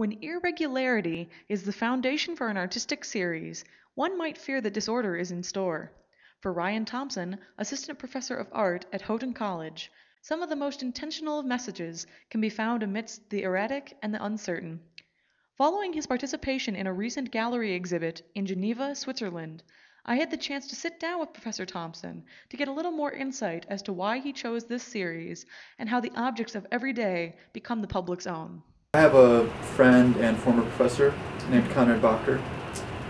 When irregularity is the foundation for an artistic series, one might fear that disorder is in store. For Ryan Thompson, assistant professor of art at Houghton College, some of the most intentional of messages can be found amidst the erratic and the uncertain. Following his participation in a recent gallery exhibit in Geneva, Switzerland, I had the chance to sit down with Professor Thompson to get a little more insight as to why he chose this series and how the objects of every day become the public's own. I have a friend and former professor named Conrad Bacher,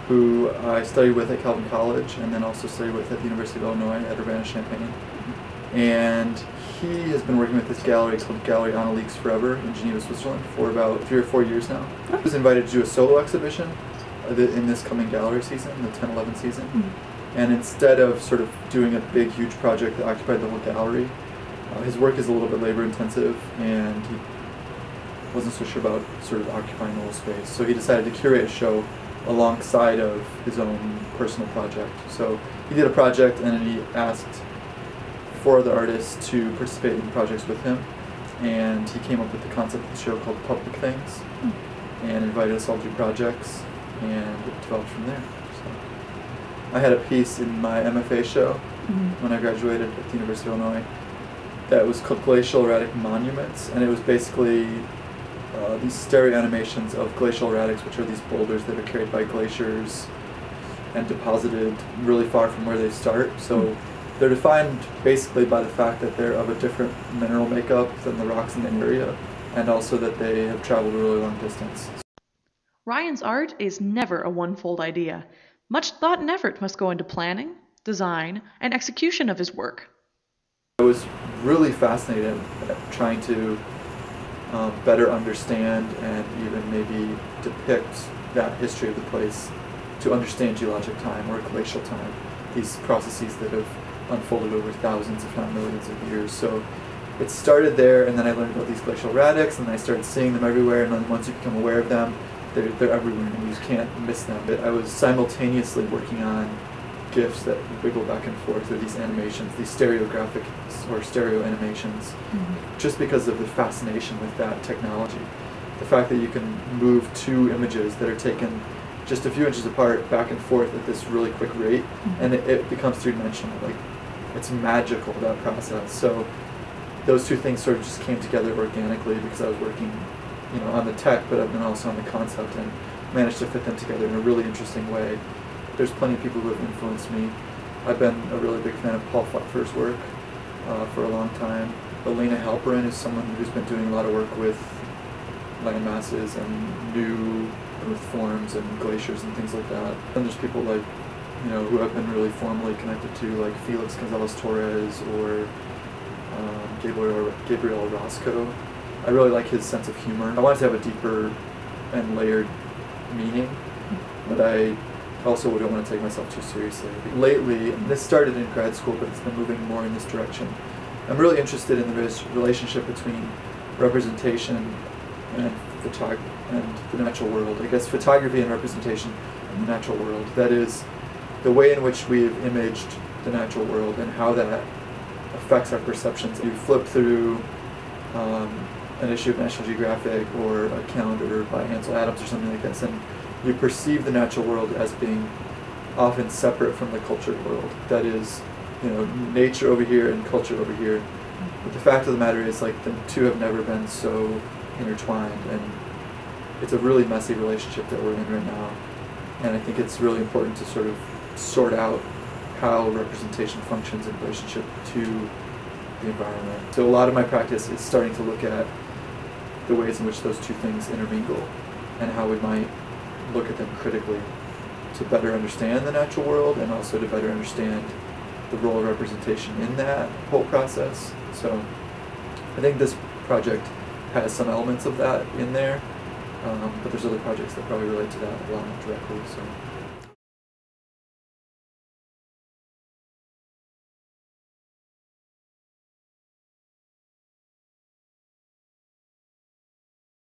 who I studied with at Calvin College and then also studied with at the University of Illinois at Urbana-Champaign. And he has been working with this gallery called Gallery on Leaks Forever in Geneva, Switzerland for about 3 or 4 years now. I was invited to do a solo exhibition in this coming gallery season, the 10-11 season. And instead of sort of doing a big, huge project that occupied the whole gallery, his work is a little bit labor intensive and he wasn't so sure about sort of occupying the whole space. So he decided to curate a show alongside of his own personal project. So he did a project and then he asked 4 other artists to participate in projects with him. And he came up with the concept of the show called Public Things and invited us all to do projects, and it developed from there. So I had a piece in my MFA show when I graduated at the University of Illinois that was called Glacial Erratic Monuments, and it was basically these stereo animations of glacial erratics, which are these boulders that are carried by glaciers and deposited really far from where they start. So they're defined basically by the fact that they're of a different mineral makeup than the rocks in the area, and also that they have traveled a really long distance. Ryan's art is never a one-fold idea. Much thought and effort must go into planning, design, and execution of his work. I was really fascinated at trying to better understand and even maybe depict that history of the place, to understand geologic time or glacial time, these processes that have unfolded over thousands if not millions of years. So it started there, and then I learned about these glacial erratics and I started seeing them everywhere, and then once you become aware of them, they're everywhere and you just can't miss them. But I was simultaneously working on GIFs that wiggle back and forth, or these animations, these stereographic or stereo animations, just because of the fascination with that technology. The fact that you can move 2 images that are taken just a few inches apart back and forth at this really quick rate, and it becomes 3-dimensional. Like, it's magical, that process. So those 2 things sort of just came together organically because I was working, on the tech, but then also on the concept, and managed to fit them together in a really interesting way. There's plenty of people who have influenced me. I've been a really big fan of Paul Pfeiffer's work for a long time. Elena Halperin is someone who's been doing a lot of work with land masses and new earth forms and glaciers and things like that. And there's people like, who I've been really formally connected to, like Felix Gonzalez Torres or Gabriel Orozco. I really like his sense of humor. I wanted to have a deeper and layered meaning, but I also don't want to take myself too seriously. Lately, and this started in grad school, but it's been moving more in this direction, I'm really interested in the relationship between representation and the natural world. I guess photography and representation in the natural world. That is, the way in which we've imaged the natural world and how that affects our perceptions. You flip through an issue of National Geographic or a calendar by Ansel Adams or something like this, and you perceive the natural world as being often separate from the cultured world. That is, nature over here and culture over here. But the fact of the matter is, like, the 2 have never been so intertwined, and it's a really messy relationship that we're in right now. And I think it's really important to sort of sort out how representation functions in relationship to the environment. So a lot of my practice is starting to look at the ways in which those 2 things intermingle and how we might look at them critically to better understand the natural world and also to better understand the role of representation in that whole process. So I think this project has some elements of that in there, but there's other projects that probably relate to that a lot more directly. So.